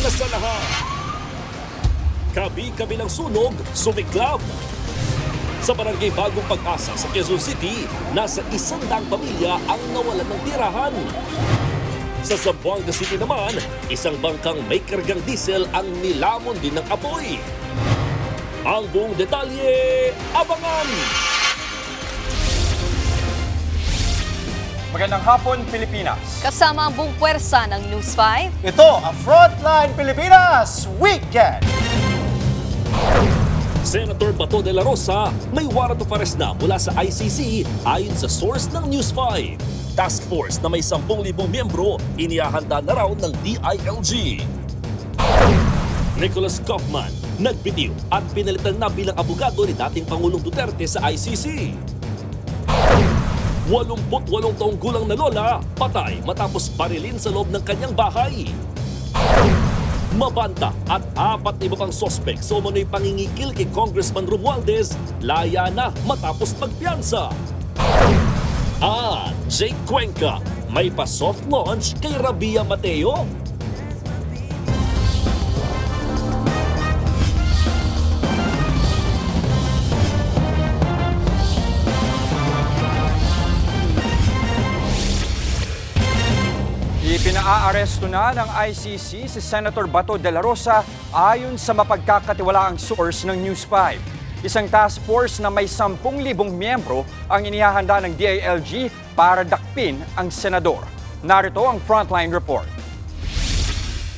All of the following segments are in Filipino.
una sa lahat. Kabi-kabilang sunog, sumiklab. Sa barangay Bagong Pag-asa sa Quezon City, nasa 100 pamilya ang nawalan ng tirahan. Sa Zamboanga City naman, isang bangkang may kargang diesel ang nilamon din ng apoy. Ang buong detalye, abangan! Magandang hapon, Pilipinas. Kasama ang buong puwersa ng News 5. Ito ang Frontline Pilipinas Weekend! Senator Bato de la Rosa may warrant of arrest na mula sa ICC ayon sa source ng News 5. Task force na may 10,000 miyembro inihahanda na raw ng DILG. Nicholas Kaufman nagbitiw at pinalitan na bilang abogado ni dating Pangulong Duterte sa ICC. 88 taong gulang na lola patay matapos barilin sa loob ng kanyang bahay. Mabanta at 4 iba pang sospek sa umano'y pangingikil kay Congressman Romualdez laya na matapos magpiyansa. At Jake Cuenca may pa-soft launch kay Rabia Mateo. Ipinaaresto na ng ICC si Senator Bato de la Rosa ayon sa mapagkakatiwalaang source ng News 5. Isang task force na may 10,000 miyembro ang inihahanda ng DILG para dakpin ang senador. Narito ang Frontline Report.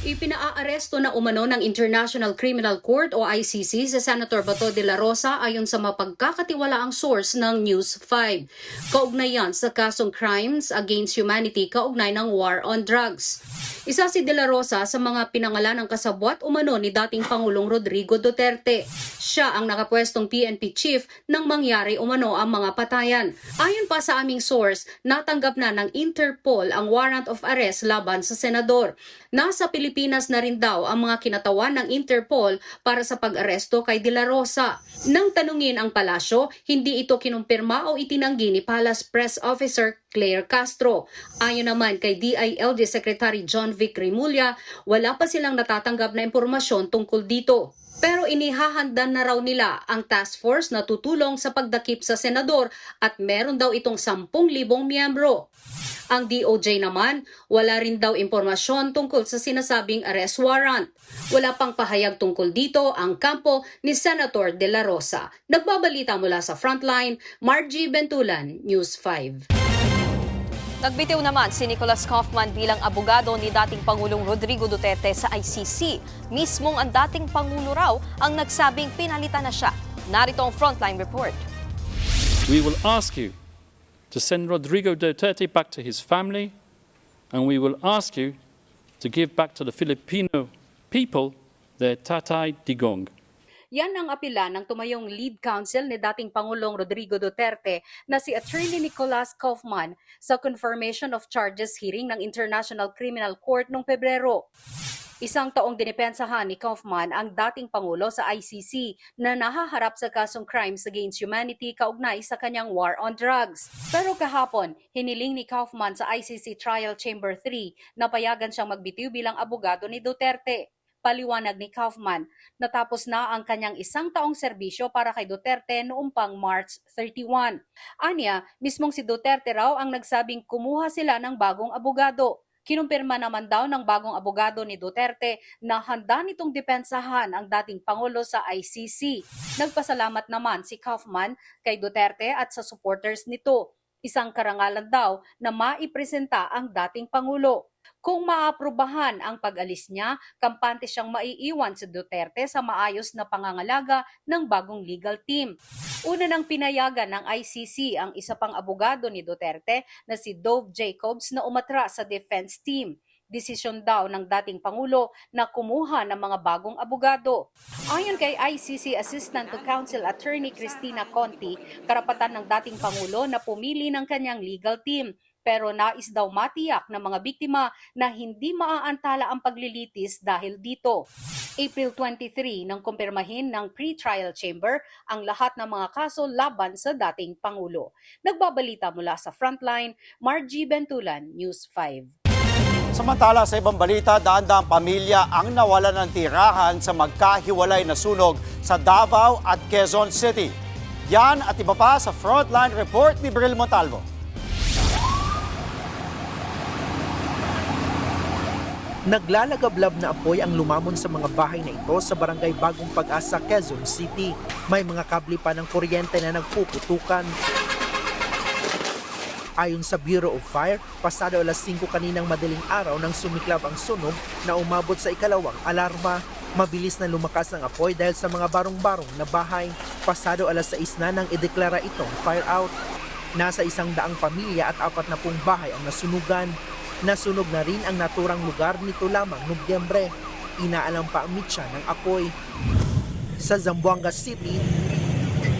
Ipinaaresto na umano ng International Criminal Court o ICC si Senator Bato de la Rosa ayon sa mapagkakatiwalaang source ng News 5. Kaugnay yan sa kasong crimes against humanity kaugnay ng war on drugs. Isa si de la Rosa sa mga pinangalan ng kasabwat umano ni dating Pangulong Rodrigo Duterte. Siya ang nakapwestong PNP chief nang mangyari umano ang mga patayan. Ayon pa sa aming source, natanggap na ng Interpol ang warrant of arrest laban sa senador. Nasa Pilipinas na rin daw ang mga kinatawan ng Interpol para sa pag-aresto kay De La Rosa. Nang tanungin ang palasyo, hindi ito kinumpirma o itinanggi ni Palace Press Officer Claire Castro. Ayon naman kay DILG Secretary John Vic Remulla, wala pa silang natatanggap na impormasyon tungkol dito. Pero inihahanda na raw nila ang task force na tutulong sa pagdakip sa senador at meron daw itong 10,000 miyembro. Ang DOJ naman, wala rin daw impormasyon tungkol sa sinasabing arrest warrant. Wala pang pahayag tungkol dito ang kampo ni Senator De La Rosa. Nagbabalita mula sa Frontline, Margie Bentulan, News 5. Nagbitiw naman si Nicholas Kaufman bilang abogado ni dating Pangulong Rodrigo Duterte sa ICC. Mismong ang dating Pangulo raw ang nagsabing pinalitan na siya. Narito ang Frontline Report. We will ask you to send Rodrigo Duterte back to his family, and we will ask you to give back to the Filipino people their Tatay Digong. Yan ang apela ng tumayong lead counsel ni dating Pangulong Rodrigo Duterte na si Attorney Nicholas Kaufman sa confirmation of charges hearing ng International Criminal Court noong Pebrero. Isang taong dinipensahan ni Kaufman ang dating Pangulo sa ICC na nahaharap sa kasong crimes against humanity kaugnay sa kanyang war on drugs. Pero kahapon, hiniling ni Kaufman sa ICC Trial Chamber 3 na payagan siyang magbitiw bilang abogado ni Duterte. Paliwanag ni Kaufman, natapos na ang kanyang 1 taong serbisyo para kay Duterte noong pang March 31. Anya, mismong si Duterte raw ang nagsabing kumuha sila ng bagong abogado. Kinumpirma naman daw ng bagong abogado ni Duterte na handa nitong depensahan ang dating Pangulo sa ICC. Nagpasalamat naman si Kaufman kay Duterte at sa supporters nito. Isang karangalan daw na maipresenta ang dating Pangulo. Kung maaprubahan ang pag-alis niya, kampante siyang maiiwan si Duterte sa maayos na pangangalaga ng bagong legal team. Una nang pinayagan ng ICC ang isa pang abogado ni Duterte na si Dove Jacobs na umatras sa defense team. Desisyon daw ng dating Pangulo na kumuha ng mga bagong abogado. Ayon kay ICC Assistant to Counsel Attorney Cristina Conti, karapatan ng dating Pangulo na pumili ng kanyang legal team. Pero nais daw matiyak ng mga biktima na hindi maaantala ang paglilitis dahil dito. April 23 nang kumpirmahin ng pre-trial chamber ang lahat ng mga kaso laban sa dating Pangulo. Nagbabalita mula sa Frontline, Margie Bentulan, News 5. Samantala sa ibang balita, daan-daang pamilya ang nawalan ng tirahan sa magkahiwalay na sunog sa Davao at Quezon City. Yan at iba pa sa Frontline Report ni Bril Montalvo. Naglalagablab na apoy ang lumamon sa mga bahay na ito sa barangay Bagong Pag-asa, Quezon City. May mga kable pa ng kuryente na nagpuputukan. Ayon sa Bureau of Fire, pasado alas 5 kaninang madaling araw nang sumiklab ang sunog na umabot sa ikalawang alarma. Mabilis na lumakas ang apoy dahil sa mga barong-barong na bahay. Pasado alas 6 na nang ideklara itong fire out. Nasa 100 pamilya at 40 bahay ang nasunugan. Nasunog na rin ang naturang lugar nito lamang Nobyembre. Inaalam pa ang mitya ng apoy. Sa Zamboanga City,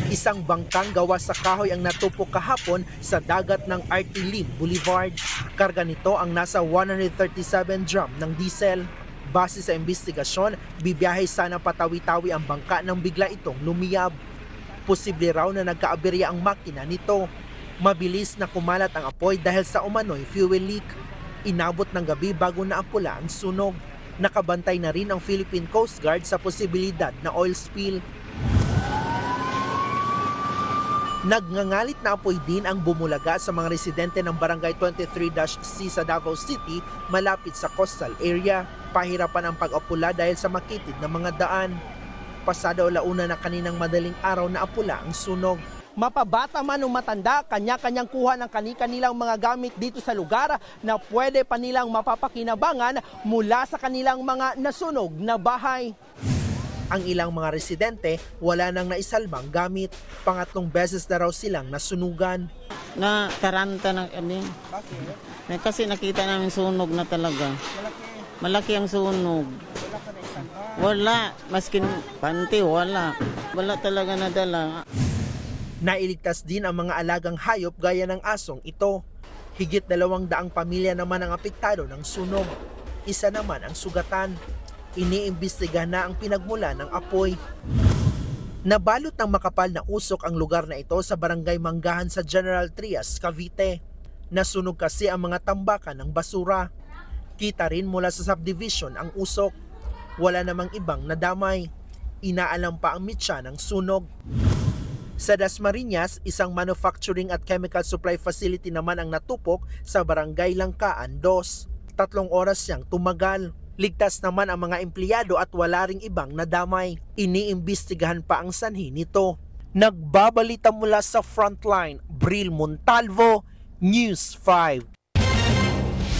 isang bangkang gawa sa kahoy ang natupok kahapon sa dagat ng RT Lim Boulevard. Karga nito ang nasa 137 drum ng diesel. Base sa investigasyon, bibiyahe sana patawi-tawi ang bangka nang bigla itong lumiyab. Posible raw na nagkaaberya ang makina nito. Mabilis na kumalat ang apoy dahil sa umano'y fuel leak. Inabot ng gabi bago naapula ang sunog. Nakabantay na rin ang Philippine Coast Guard sa posibilidad na oil spill. Nagngangalit na apoy din ang bumulaga sa mga residente ng Barangay 23-C sa Davao City malapit sa coastal area. Pahirapan ang pag-apula dahil sa makitid na mga daan. Pasado alauna na kaninang madaling araw na apula ang sunog. Mapabata man o matanda, kanya-kanyang kuha ng kanilang mga gamit dito sa lugar na pwede pa nilang mapapakinabangan mula sa kanilang mga nasunog na bahay. Ang ilang mga residente wala nang naisalbang gamit. Pangatlong beses na raw silang nasunugan. Na taranta ng kami. Bakit? Kasi nakita namin sunog na talaga. Malaki ang sunog. Wala. Maskin panty, wala. Wala talaga nadala. Nailigtas din ang mga alagang hayop gaya ng asong ito. Higit 200 pamilya naman ang apektado ng sunog. Isa naman ang sugatan. Iniimbestigahan na ang pinagmula ng apoy. Nabalot ng makapal na usok ang lugar na ito sa barangay Manggahan sa General Trias, Cavite. Nasunog kasi ang mga tambakan ng basura. Kita rin mula sa subdivision ang usok. Wala namang ibang nadamay. Inaalam pa ang mitya ng sunog. Sa Dasmariñas, isang manufacturing at chemical supply facility naman ang natupok sa barangay Langkaan 2. 3 oras siyang tumagal. Ligtas naman ang mga empleyado at wala ring ibang nadamay. Iniimbestigahan pa ang sanhi nito. Nagbabalita mula sa Frontline, Bril Montalvo, News 5.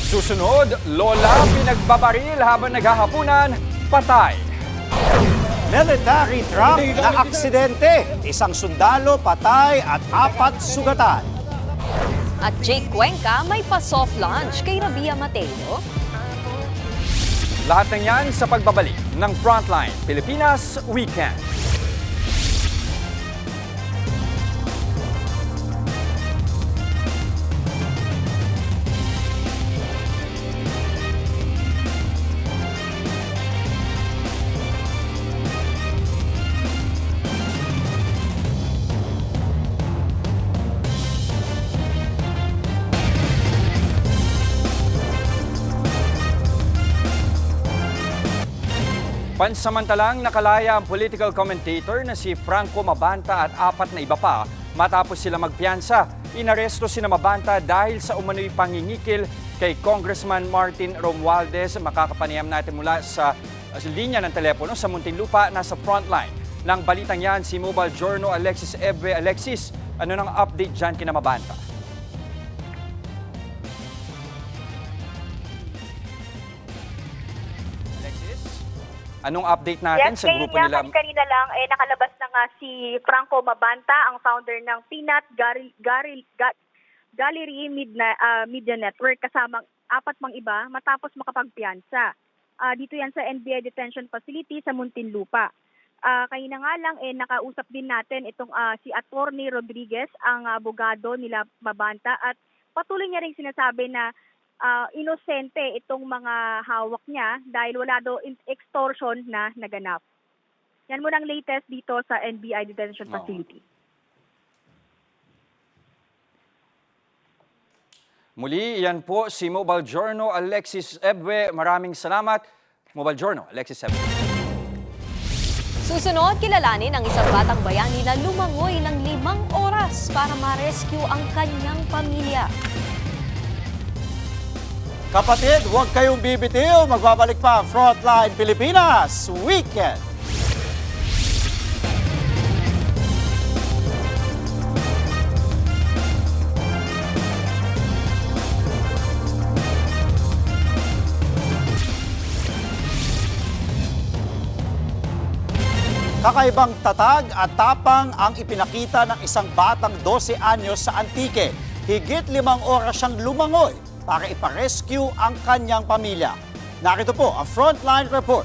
Susunod, Lola pinagbabaril habang naghahapunan, patay. Military truck na aksidente. Isang sundalo patay at 4 sugatan. At Jake Cuenca may pa-soft lunch kay Rabia Mateo. Lahat ng yan sa pagbabalik ng Frontline Pilipinas Weekend. Pansamantalang nakalaya ang political commentator na si Franco Mabanta at 4 na iba pa matapos sila magpiyansa. Inaresto si Mabanta dahil sa umano'y pangingikil kay Congressman Martin Romualdez. Makakapanayam natin mula sa linya ng telepono sa Muntinlupa, nasa frontline ng balitang yan si Mobile Journal Alexis Ebe. Alexis, ano nang update dyan kina Mabanta? Anong update natin sa grupo nila? Kanina lang nakalabas na nga si Franco Mabanta, ang founder ng Peanut Gallery Media Network, kasamang 4 pang iba matapos makapagpiyansa. Dito yan sa NBI Detention Facility sa Muntinlupa. Kanina nga lang nakausap din natin itong si Attorney Rodriguez, ang abogado nila Mabanta, at patuloy niya ring sinasabi na inosente itong mga hawak niya dahil wala daw extortion na naganap. Yan muna ang latest dito sa NBI Detention Facility. Muli, yan po si Mobile Journal Alexis Ebwe. Maraming salamat, Mobile Journal Alexis Ebwe. Susunod, kilalanin ang isang batang bayani na lumangoy ng 5 oras para ma-rescue ang kanyang pamilya. Kapatid, huwag kayong bibitiw. Magbabalik pa ang Frontline Pilipinas Weekend. Kakaibang tatag at tapang ang ipinakita ng isang batang 12 anyos sa Antique. Higit 5 oras siyang lumangoy para iparescue ang kanyang pamilya. Narito po ang Frontline Report.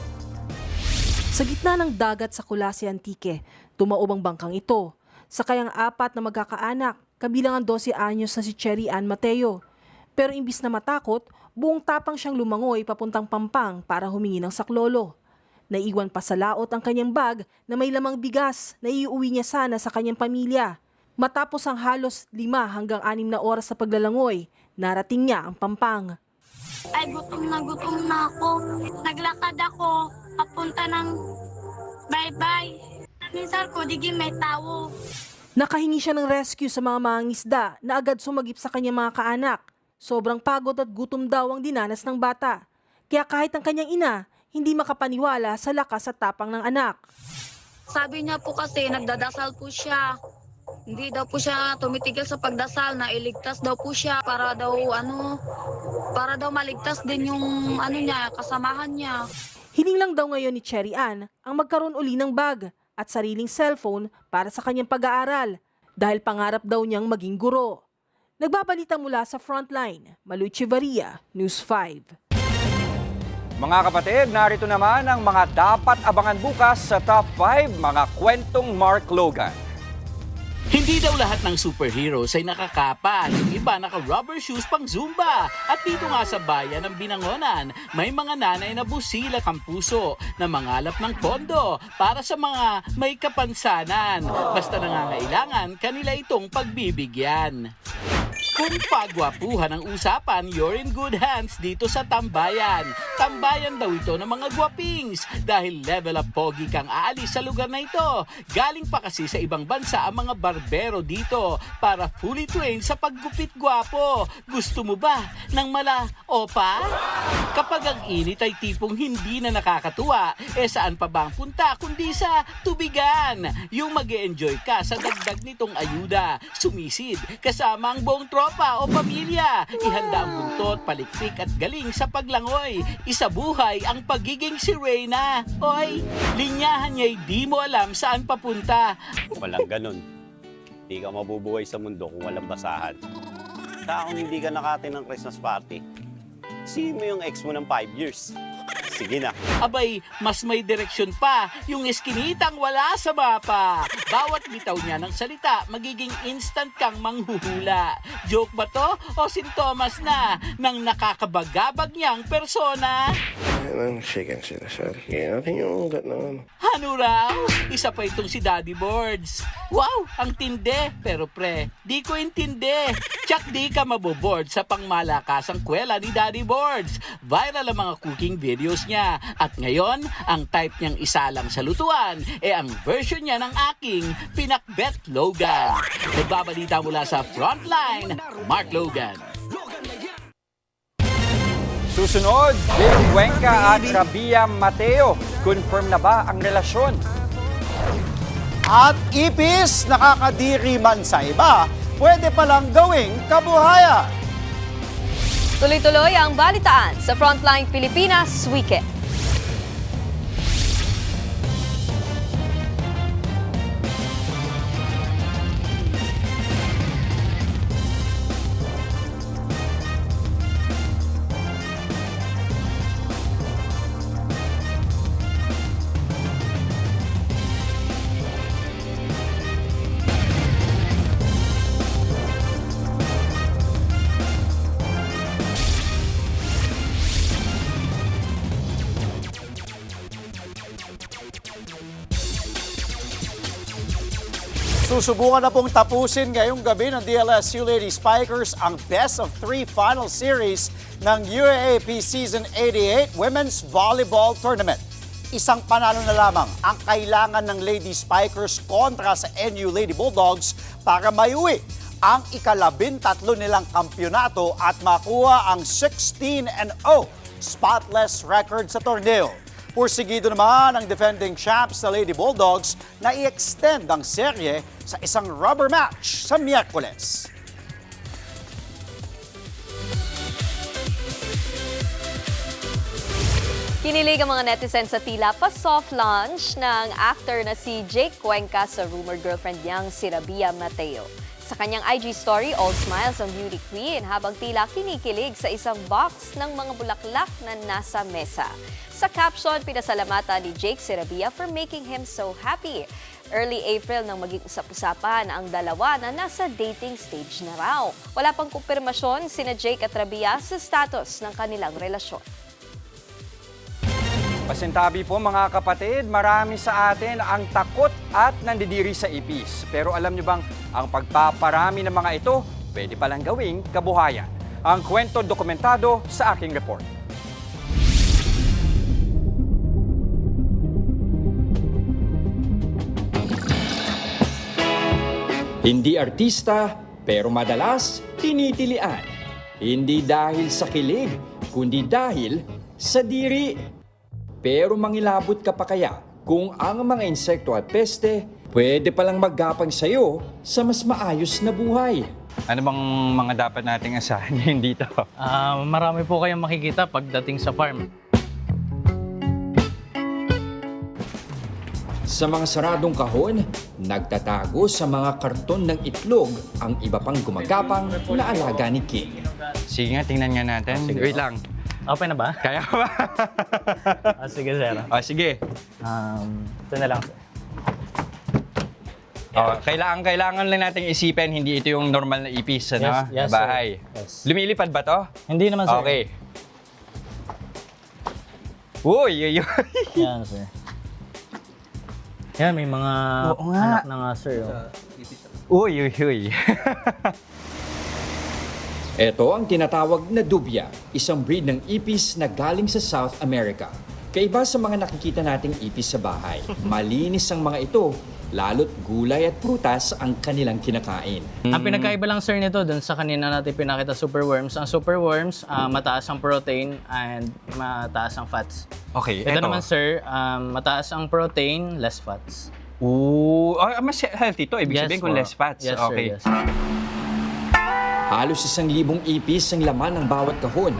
Sa gitna ng dagat sa Colase Antique, tumaob ang bangkang ito. Sakay ang 4 na magkakaanak, kabilang ang 12 anyos na si Cherry Ann Mateo. Pero imbis na matakot, buong tapang siyang lumangoy papuntang Pampang para humingi ng saklolo. Naiwan pa sa laot ang kanyang bag na may lamang bigas na iuwi niya sana sa kanyang pamilya. Matapos ang halos 5 hanggang 6 na oras sa paglalangoy, narating niya ang Pampang. Ay, gutom na ako. Naglakad ako, papunta ng bye-bye. Minsan ko, digin may tao. Nakahingi siya ng rescue sa mga mangingisda na agad sumagip sa kanyang mga kaanak. Sobrang pagod at gutom daw ang dinanas ng bata. Kaya kahit ang kanyang ina, hindi makapaniwala sa lakas at tapang ng anak. Sabi niya po kasi, nagdadasal po siya. Hindi daw po siya tumitigil sa pagdasal na iligtas daw po siya para daw maligtas din yung niya, kasamahan niya. Hiling lang daw ngayon ni Cherry Ann ang magkaroon uli ng bag at sariling cellphone para sa kanyang pag-aaral dahil pangarap daw niyang maging guro. Nagbabalita mula sa Frontline, Maluy Chivaria, News 5. Mga kapatid, narito naman ang mga dapat abangan bukas sa Top 5 mga kwentong Mark Logan. Hindi daw lahat ng superheroes ay nakakapa. Yung iba naka-rubber shoes pang Zumba. At dito nga sa bayan ng Binangonan, may mga nanay na busilak ang puso na mangalap ng pondo para sa mga may kapansanan. Basta nangangailangan kanila itong pagbibigyan. Kung pagwapuhan ang usapan, you're in good hands dito sa Tambayan. Tambayan daw ito ng mga gwapings dahil level up pogi kang aalis sa lugar na ito. Galing pa kasi sa ibang bansa ang mga barbero dito para fully trained sa paggupit gwapo. Gusto mo ba ng mala opa? Kapag ang init ay tipong hindi na nakakatuwa, saan pa bang punta kundi sa tubigan? Yung mag-e-enjoy ka sa dagdag nitong ayuda. Sumisid kasama ang buong tropa o pamilya. Ihanda ang buntot, palikpik at galing sa paglangoy. Isa buhay ang pagiging si Reyna. Oy, linyahan niya'y di mo alam saan papunta. Walang ganun. Hindi ka mabubuhay sa mundo kung walang basahan. Kung hindi ka nakatin ng Christmas party, see mo yung ex mo ng 5 years. Sige na. Abay, mas may direksyon pa, yung eskinitang wala sa mapa. Bawat bitaw niya ng salita, magiging instant kang manghuhula. Joke ba to o sintomas na ng nakakabagabag niyang persona? Ang chicken sila, sir. Kaya natin yung ugat na Ano raw? Isa pa itong si Daddy Boards. Wow, ang tinde. Pero pre, di ko intindi. Tsak di ka maboboard sa pangmalakasang kwela ni Daddy Boards. Viral ang mga cooking videos niya. At ngayon, ang type niyang isa lang sa lutuan, ang version niya ng aking Pinakbet Logan. Nagbabalita mula sa Frontline, Mark Logan. Susunod, Bill Cuenca at Rabia Mateo. Confirm na ba ang relasyon? At ipis, nakakadiri man sa iba, pwede palang gawing kabuhayan. Tuloy-tuloy ang balitaan sa Frontline Pilipinas Weekend. Susubukan na pong tapusin ngayong gabi ng DLSU Lady Spikers ang best of 3 final series ng UAAP Season 88 Women's Volleyball Tournament. Isang panalo na lamang ang kailangan ng Lady Spikers kontra sa NU Lady Bulldogs para maiuwi ang ika-13 nilang kampyonato at makuha ang 16-0 spotless record sa torneo. Pursigido naman ang defending champs na Lady Bulldogs na i-extend ang serye sa isang rubber match sa Miyerkules. Kinilig ang mga netizens sa tila pa-soft launch ng actor na si Jake Cuenca sa rumored girlfriend niyang si Rabia Mateo. Sa kanyang IG story, all smiles ang beauty queen habang tila kinikilig sa isang box ng mga bulaklak na nasa mesa. Sa caption, pinasalamatan ni Jake si Rabia for making him so happy. Early April nang maging usap-usapan ang dalawa na nasa dating stage na raw. Wala pang kumpirmasyon sina Jake at Rabia sa status ng kanilang relasyon. Pasintabi po mga kapatid, marami sa atin ang takot at nandidiri sa ipis. Pero alam niyo bang ang pagpaparami ng mga ito pwede palang gawing kabuhayan? Ang kwento dokumentado sa aking report. Hindi artista, pero madalas tinitilian. Hindi dahil sa kilig, kundi dahil sa diri. Pero mangilabot ka pa kaya kung ang mga insekto at peste pwede palang maggapang sa'yo sa mas maayos na buhay. Ano bang mga dapat nating asahan dito? Marami po kayong makikita pagdating sa farm. Sa mga saradong kahon, nagtatago sa mga karton ng itlog ang iba pang gumagapang na alaga ni King. Sige nga, tingnan nga natin. Wait lang. Open na ba? Kaya ba? Sige, sir. Sige. Ito na lang, sir. Kailangan lang nating isipin, hindi ito yung normal na ipis Yes, na bahay. Yes. Lumilipad ba to? Hindi naman, sir. Okay. Uy! Yan, sir. Yan, may mga anak na nga, sir. Uy! Ito ang tinatawag na dubya, isang breed ng ipis na galing sa South America. Kaiba sa mga nakikita nating ipis sa bahay, malinis ang mga ito, lalo't gulay at prutas ang kanilang kinakain. Ang pinagkaiba lang, sir, nito dun sa kanina natin pinakita superworms. Ang superworms, mataas ang protein and mataas ang fats. Okay, Ito naman, sir, mataas ang protein, less fats. Mas healthy to. Ibig sabihin kung less fats. Yes, okay. sir. Yes. Halos 1,000 ipis ang laman ng bawat kahon.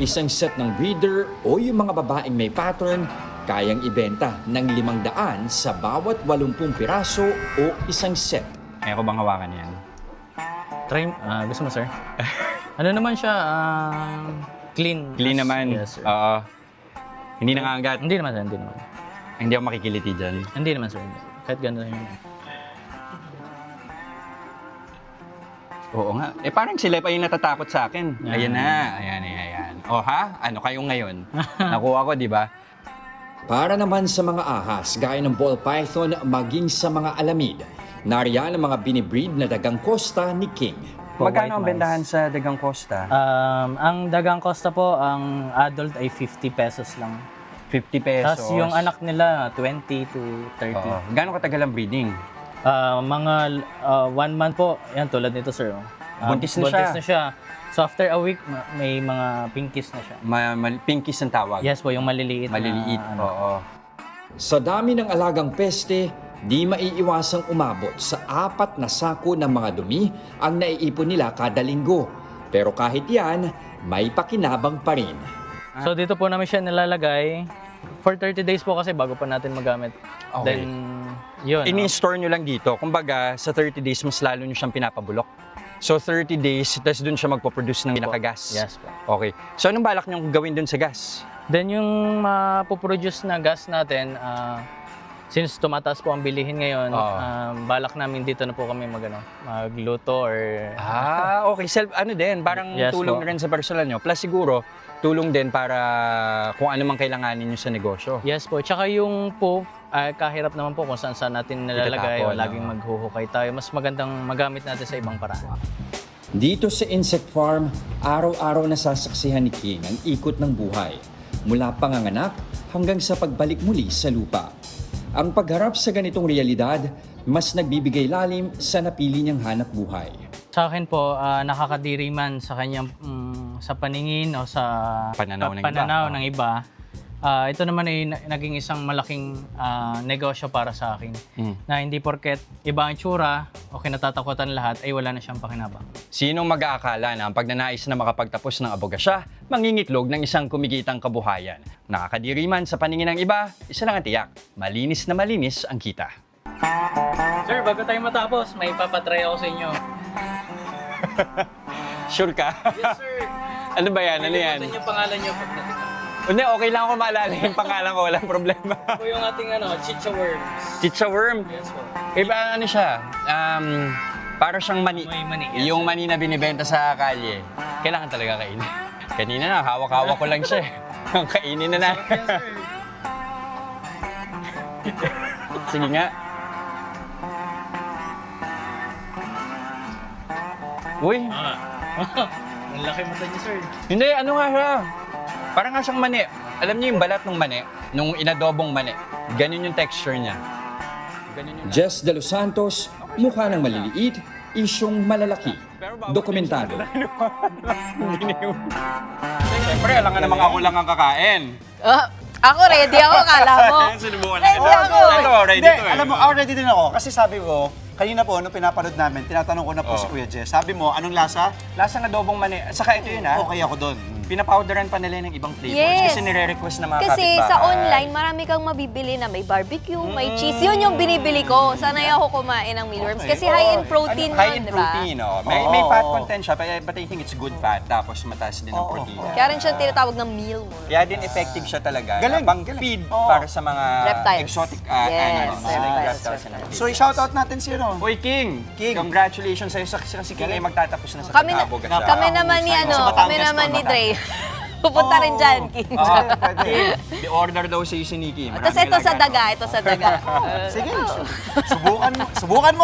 Isang set ng breeder o yung mga babaeng may pattern, kayang ibenta ng 500 sa bawat 80 piraso o isang set. Kaya ko bang hawakan yan? Try, gusto mo, sir? Ano naman siya, clean. Clean naman. Yes, sir. Hindi nangangagat. Hindi naman, sir. Hindi naman. Hindi ako makikiliti dyan. Hindi naman, sir. Kahit gano'n yun. Oo nga. Parang sila pa yung natatakot sa akin. Ayan na. Ayan. O ha? Ano kayong ngayon? Nakuha ko, di ba? Para naman sa mga ahas, gaya ng ball python, maging sa mga alamid. Nariyan ang mga binibreed na dagang kosta ni King. Magkano ang bentahan sa dagang kosta? Ang dagang costa po, ang adult ay 50 pesos lang. 50 pesos. Tapos yung anak nila, 20 to 30. Gano'ng katagal ang breeding? Mga 1 month po, yan tulad nito, sir. Buntis na siya. So after a week, may mga pinkies na siya. Pinkies ang tawag? Yes po, yung maliliit. Oo. Sa dami ng alagang peste, di maiiwasang umabot sa 4 na sako ng mga dumi ang naiipon nila kada linggo. Pero kahit yan, may pakinabang pa rin. So dito po namin siya nilalagay for 30 days po kasi bago pa natin magamit. Okay. Then, yun. Ini-store nyo lang dito. Kumbaga, sa 30 days, mas lalo nyo siyang pinapabulok. So 30 days, tapos dun siya magpo-produce ng pinaka-gas. Yes po. Okay. So anong balak nyo gawin dun sa gas? Then yung mapoproduce na gas natin, Since tumataas po ang bilihin ngayon, balak namin dito na po kami magluto or... Okay. Ano din, parang Yes tulong po. na rin sa personal nyo. Plus siguro, tulong din para kung ano mang kailanganin nyo sa negosyo. Yes po. Tsaka yung po, kahirap naman po kung saan natin nilalagay o Itatapon, laging maghuhukay tayo. Mas magandang magamit natin sa ibang paraan. Dito sa insect farm, araw-araw nasasaksihan ni King ang ikot ng buhay. Mula panganganak hanggang sa pagbalik muli sa lupa. Ang pagharap sa ganitong realidad, mas nagbibigay lalim sa napili niyang hanap buhay. Sa akin po, nakakadiri man sa kanyang sa paningin o sa Pananaw ng iba. Ito naman ay naging isang malaking negosyo para sa akin. Na hindi porket iba ang tsura o kinatatakutan lahat ay wala na siyang pakinabang. Sinong mag-aakala na ang pagnanais na makapagtapos ng abogasya, mangingitlog ng isang kumikitang kabuhayan? Nakakadiri man sa paningin ng iba, isa lang ang tiyak, malinis na malinis ang kita. Sir, bago tayo matapos, may papatry ako sa inyo. Sure ka? Yes, sir. Ano ba yan? Ano yan? Yung pangalan niyo pag natikman. Hindi, okay lang ako maalala yung pangalan ko, walang problema. Ito yung ating chicha worms. Chicha worm? Yes po. Iba ano siya? Para siyang mani. May mani. Yes, Yung mani na binibenta sa kalye. Kailangan talaga kainin. Kanina na, hawak-hawak ko lang siya. Kainin na na. Yes, sir. Sige nga. Uy, Ang laki mata niyo, sir. hindi, ano nga siya? Parang nga siyang mani. Alam niyo yung balat ng mani, nung inadobong mani. Ganun yung texture niya. Jess De Los Santos, mukha ng maliliit, isyong malalaki. Dokumentado. Siyempre, alam nga namang ako lang ang kakain. Ako ready ako, kala mo. Sinubukan Ready ako. ready Hindi, to eh. alam mo, ready din ako. Kasi sabi ko, kanina po, nung pinapanood namin, tinatanong ko na po si Kuya Jess. Sabi mo, anong lasa? Lasang adobong mani. Saka ito yun Okay ako doon. Pinapowderan pa nila ng ibang flavors Yes. kasi nire-request na mga Kasi kapitbahay. sa online, marami kang mabibili na may barbecue, may cheese. Yun yung binibili ko. Sanay ako kumain ng mealworms. Kasi high in protein High in yun, di ba? protein, oh. May fat content siya, but I think it's good fat. Tapos mataas din ang protein. Kaya rin siya tinatawag ng mealworm. Kaya din effective siya talaga. Galing, Pang feed para sa mga Reptiles. exotic Yes, animals. Like reptiles, reptiles and So, i-shoutout natin si ano? Uy, King! Congratulations sa'yo kasi King ay magtatapos na sa Kami, pag-abogasya. kami naman ni kami naman ni Dre. Pupunta rin dyan, King. King, the-order daw sa'yo si Nikki. Tapos ito sa daga, Sige,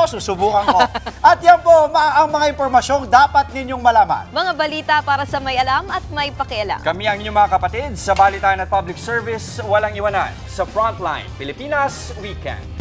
susubukan ko. At yan po, ang mga impormasyong dapat ninyong malaman. Mga balita para sa may alam at may pakialam. Kami ang inyong mga kapatid sa Balitaan at Public Service, walang iwanan. Sa Frontline, Pilipinas Weekend.